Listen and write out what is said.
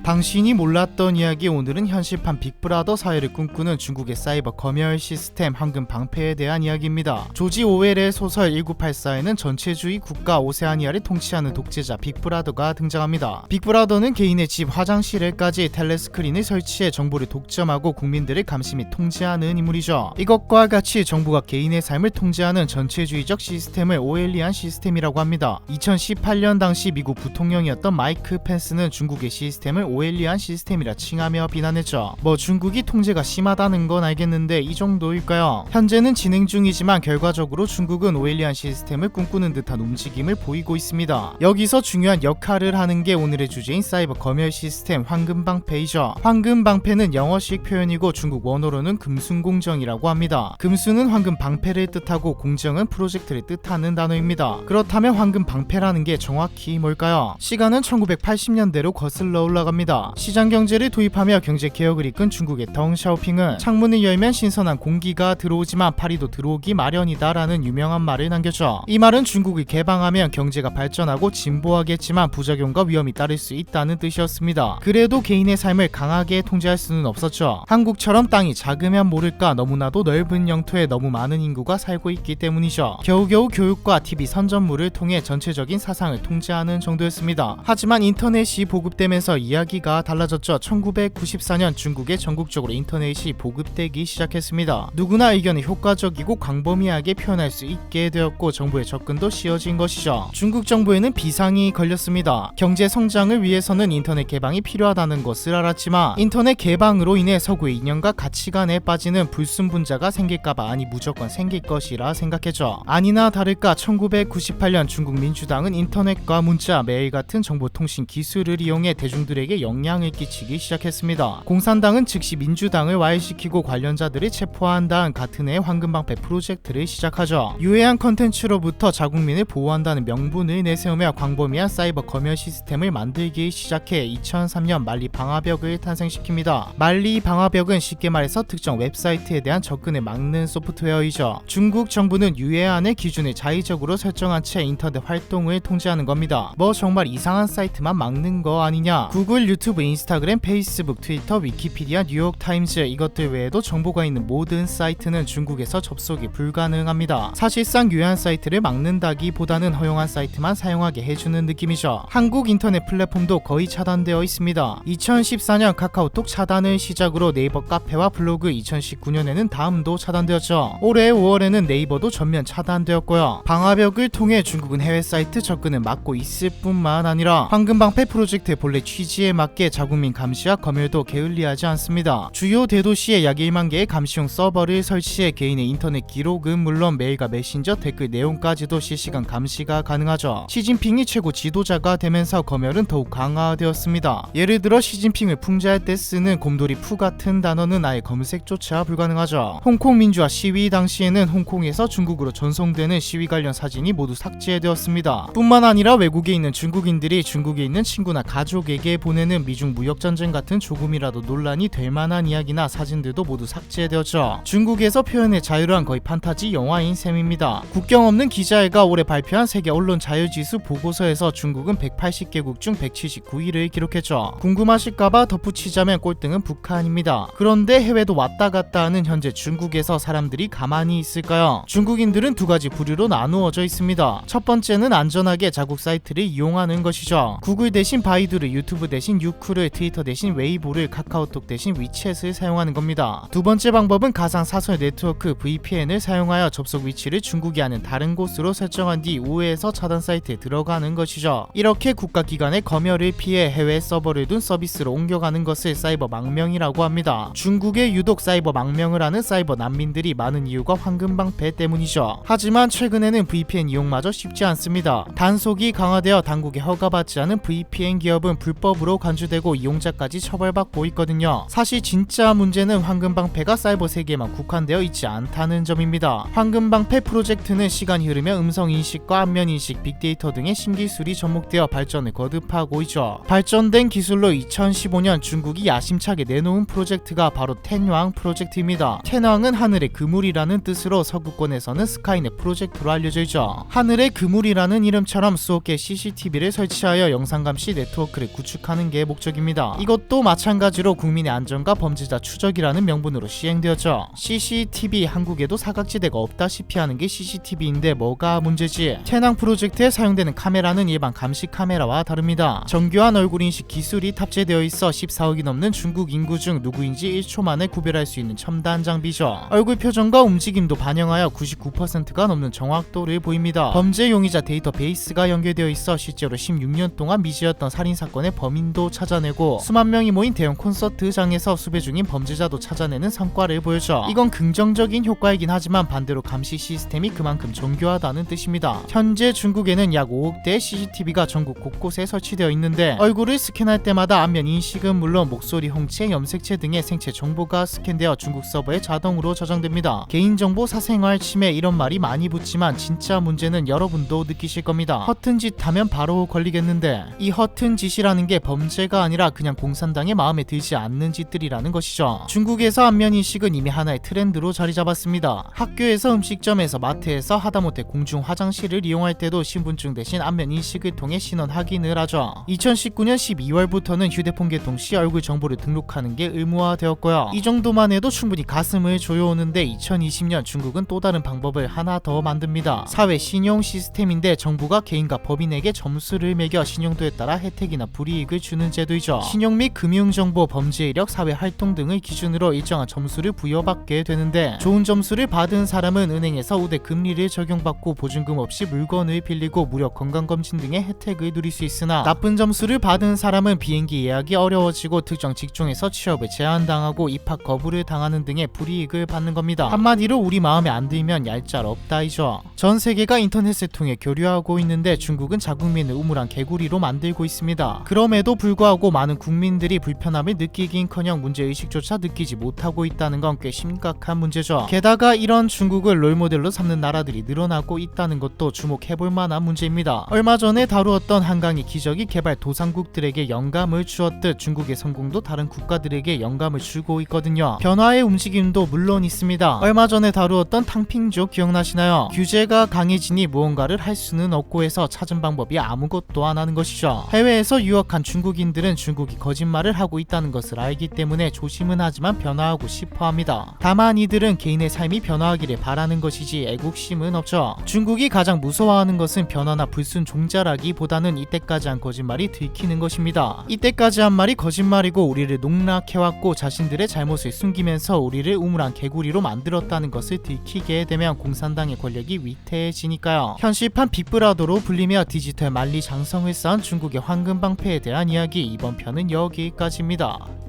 당신이 몰랐던 이야기. 오늘은 현실판 빅브라더 사회를 꿈꾸는 중국의 사이버 검열 시스템 황금 방패에 대한 이야기입니다. 조지 오웰의 소설 1984에는 전체주의 국가 오세아니아를 통치하는 독재자 빅브라더가 등장합니다. 빅브라더는 개인의 집 화장실에까지 텔레스크린을 설치해 정보를 독점하고 국민들을 감시 및 통제하는 인물이죠. 이것과 같이 정부가 개인의 삶을 통제하는 전체주의적 시스템을 오웰리안 시스템이라고 합니다. 2018년 당시 미국 부통령이었던 마이크 펜스는 중국의 시스템을 오웰리안 시스템이라 칭하며 비난했죠. 중국이 통제가 심하다는 건 알겠는데 이 정도일까요? 현재는 진행 중이지만 결과적으로 중국은 오웰리안 시스템을 꿈꾸는 듯한 움직임을 보이고 있습니다. 여기서 중요한 역할을 하는 게 오늘의 주제인 사이버 검열 시스템 황금방패이죠. 황금방패는 영어식 표현이고 중국 원어로는 금순공정이라고 합니다. 금순은 황금방패를 뜻하고 공정은 프로젝트를 뜻하는 단어입니다. 그렇다면 황금방패라는 게 정확히 뭘까요? 시간은 1980년대로 거슬러 올라갑니다. 시장경제를 도입하며 경제개혁을 이끈 중국의 덩샤오핑은 창문을 열면 신선한 공기가 들어오지만 파리도 들어오기 마련이다 라는 유명한 말을 남겼죠. 이 말은 중국을 개방하면 경제가 발전하고 진보하겠지만 부작용과 위험이 따를 수 있다는 뜻이었습니다. 그래도 개인의 삶을 강하게 통제할 수는 없었죠. 한국처럼 땅이 작으면 모를까 너무나도 넓은 영토에 너무 많은 인구가 살고 있기 때문이죠. 겨우겨우 교육과 TV 선전물을 통해 전체적인 사상을 통제하는 정도였습니다. 하지만 인터넷이 보급되면서 이야기가 달라졌죠. 1994년 중국에 전국적으로 인터넷이 보급되기 시작했습니다. 누구나 의견을 효과적이고 광범위하게 표현할 수 있게 되었고 정부의 접근도 쉬워진 것이죠. 중국 정부에는 비상이 걸렸습니다. 경제 성장을 위해서는 인터넷 개방이 필요하다는 것을 알았지만 인터넷 개방으로 인해 서구의 이념과 가치관에 빠지는 불순분자가 생길까봐 아니 무조건 생길 것이라 생각했죠. 아니나 다를까 1998년 중국 민주당은 인터넷과 문자, 메일 같은 정보통신 기술을 이용해 대중들에게 영향을 끼치기 시작했습니다. 공산당은 즉시 민주당을 와해시키고 관련자들을 체포한 다음 같은 해 황금방패 프로젝트를 시작하죠. 유해한 컨텐츠로부터 자국민을 보호한다는 명분을 내세우며 광범위한 사이버 검열 시스템을 만들기 시작해 2003년 만리 방화벽을 탄생시킵니다. 만리 방화벽은 쉽게 말해서 특정 웹사이트에 대한 접근을 막는 소프트웨어이죠. 중국 정부는 유해한의 기준을 자의적으로 설정한 채 인터넷 활동을 통제하는 겁니다. 정말 이상한 사이트만 막는 거 아니냐? 구글, 유튜브, 인스타그램, 페이스북, 트위터, 위키피디아, 뉴욕타임즈 이것들 외에도 정보가 있는 모든 사이트는 중국에서 접속이 불가능합니다. 사실상 유해한 사이트를 막는다기보다는 허용한 사이트만 사용하게 해주는 느낌이죠. 한국 인터넷 플랫폼도 거의 차단되어 있습니다. 2014년 카카오톡 차단을 시작으로 네이버 카페와 블로그, 2019년에는 다음도 차단되었죠. 올해 5월에는 네이버도 전면 차단되었고요. 방화벽을 통해 중국은 해외 사이트 접근을 막고 있을 뿐만 아니라 황금방패 프로젝트의 본래 취지에 맞게 자국민 감시와 검열도 게을리하지 않습니다. 주요 대도시에 약 1만 개의 감시용 서버를 설치해 개인의 인터넷 기록은 물론 메일과 메신저, 댓글 내용까지도 실시간 감시가 가능하죠. 시진핑이 최고 지도자가 되면서 검열은 더욱 강화되었습니다. 예를 들어 시진핑을 풍자할 때 쓰는 곰돌이 푸 같은 단어는 아예 검색조차 불가능하죠. 홍콩 민주화 시위 당시에는 홍콩에서 중국으로 전송되는 시위 관련 사진이 모두 삭제되었습니다. 뿐만 아니라 외국에 있는 중국인들이 중국에 있는 친구나 가족에게 보내는 미중 무역전쟁 같은 조금이라도 논란이 될 만한 이야기나 사진들도 모두 삭제되었죠. 중국에서 표현의 자유란 거의 판타지 영화인 셈입니다. 국경 없는 기자회가 올해 발표한 세계 언론 자유지수 보고서에서 중국은 180개국 중 179위를 기록했죠. 궁금하실까봐 덧붙이자면 꼴등은 북한입니다. 그런데 해외도 왔다 갔다 하는 현재 중국에서 사람들이 가만히 있을까요? 중국인들은 두 가지 부류로 나누어져 있습니다. 첫 번째는 안전하게 자국 사이트를 이용하는 것이죠. 구글 대신 바이두를, 유튜브 대신 유쿠를, 트위터 대신 웨이보를, 카카오톡 대신 위챗을 사용하는 겁니다. 두 번째 방법은 가상 사설 네트워크 VPN을 사용하여 접속 위치를 중국이 아닌 다른 곳으로 설정한 뒤 우회해서 차단 사이트에 들어가는 것이죠. 이렇게 국가기관의 검열을 피해 해외 서버를 둔 서비스로 옮겨가는 것을 사이버 망명이라고 합니다. 중국에 유독 사이버 망명을 하는 사이버 난민들이 많은 이유가 황금방패 때문이죠. 하지만 최근에는 VPN 이용마저 쉽지 않습니다. 단속이 강화되어 당국의 허가받지 않은 VPN 기업은 불법으로 간주되고 이용자까지 처벌받고 있거든요. 사실 진짜 문제는 황금방패가 사이버 세계에만 국한되어 있지 않다는 점입니다. 황금방패 프로젝트는 시간이 흐르며 음성인식과 안면인식, 빅데이터 등의 신기술이 접목되어 발전을 거듭하고 있죠. 발전된 기술로 2015년 중국이 야심차게 내놓은 프로젝트가 바로 텐왕 프로젝트입니다. 텐왕은 하늘의 그물이라는 뜻으로 서구권에서는 스카이넷 프로젝트로 알려져 있죠. 하늘의 그물이라는 이름처럼 수억 개의 CCTV를 설치하여 영상감시 네트워크를 구축하는 게 목적입니다. 이것도 마찬가지로 국민의 안전과 범죄자 추적이라는 명분으로 시행되었죠. CCTV, 한국에도 사각지대가 없다시피 하는 게 CCTV인데 뭐가 문제지? 텐왕 프로젝트에 사용되는 카메라는 일반 감시 카메라와 다릅니다. 정교한 얼굴 인식 기술이 탑재되어 있어 14억이 넘는 중국 인구 중 누구인지 1초 만에 구별할 수 있는 첨단 장비죠. 얼굴 표정과 움직임도 반영하여 99%가 넘는 정확도를 보입니다. 범죄 용의자 데이터베이스가 연결되어 있어 실제로 16년 동안 미지였던 살인사건의 범인도 찾아내고 수만 명이 모인 대형 콘서트장에서 수배 중인 범죄자도 찾아내는 성과를 보여줘. 이건 긍정적인 효과이긴 하지만 반대로 감시 시스템이 그만큼 정교하다는 뜻입니다. 현재 중국에는 약 5억 대의 CCTV가 전국 곳곳에 설치되어 있는데 얼굴을 스캔할 때마다 안면 인식은 물론 목소리, 홍채, 염색체 등의 생체 정보가 스캔되어 중국 서버에 자동으로 저장됩니다. 개인정보, 사생활 침해 이런 말이 많이 붙지만 진짜 문제는 여러분도 느끼실 겁니다. 허튼 짓 하면 바로 걸리겠는데 이 허튼 짓이라는 게 범죄가 아니라 그냥 공산당의 마음에 들지 않는 짓들이라는 것이죠. 중국에서 안면인식은 이미 하나의 트렌드로 자리 잡았습니다. 학교에서, 음식점에서, 마트에서, 하다못해 공중 화장실을 이용할 때도 신분증 대신 안면인식을 통해 신원 확인을 하죠. 2019년 12월부터는 휴대폰 개통 시 얼굴 정보를 등록하는 게 의무화되었고요. 이 정도만 해도 충분히 가슴을 조여오는데 2020년 중국은 또 다른 방법을 하나 더 만듭니다. 사회 신용 시스템인데 정부가 개인과 법인에게 점수를 매겨 신용도에 따라 혜택이나 불이익을 주는 제도이죠. 신용 및 금융정보, 범죄 이력, 사회 활동 등을 기준으로 일정한 점수를 부여받게 되는데 좋은 점수를 받은 사람은 은행에서 우대 금리를 적용받고 보증금 없이 물건을 빌리고 무료 건강검진 등의 혜택을 누릴 수 있으나 나쁜 점수를 받은 사람은 비행기 예약이 어려워지고 특정 직종에서 취업을 제한당하고 입학 거부를 당하는 등의 불이익을 받는 겁니다. 한마디로 우리 마음에 안 들면 얄짤없다이죠. 전 세계가 인터넷을 통해 교류하고 있는데 중국은 자국민을 우물한 개구리로 만들고 있습니다. 그럼에도 불구하고 많은 국민들이 불편함을 느끼긴커녕 문제의식조차 느끼지 못하고 있다는 건 꽤 심각한 문제죠. 게다가 이런 중국을 롤모델로 삼는 나라들이 늘어나고 있다는 것도 주목해볼 만한 문제입니다. 얼마 전에 다루었던 한강의 기적이 개발 도상국들에게 영감을 주었듯 중국의 성공도 다른 국가들에게 영감을 주고 있거든요. 변화의 움직임도 물론 있습니다. 얼마 전에 다루었던 탕핑족 기억나시나요? 규제가 강해지니 무언가를 할 수는 없고 해서 찾은 방법이 아무것도 안 하는 것이죠. 해외에서 유학한 중국인들은 중국이 거짓말을 하고 있다는 것을 알기 때문에 조심은 하지만 변화하고 싶어 합니다. 다만 이들은 개인의 삶이 변화하기를 바라는 것이지 애국심은 없죠. 중국이 가장 무서워하는 것은 변화나 불순종자라기보다는 이때까지 한 거짓말이 들키는 것입니다. 이때까지 한 말이 거짓말이고 우리를 농락해왔고 자신들의 잘못을 숨기면서 우리를 우물한 개구리로 만들었다는 것을 들키게 되면 공산당의 권력이 위태해지니까요. 현실판 빅브라더로 불리며 디지털 만리장성을 쌓은 중국의 황금방패에 대한 이야기, 이번 편은 여기까지입니다.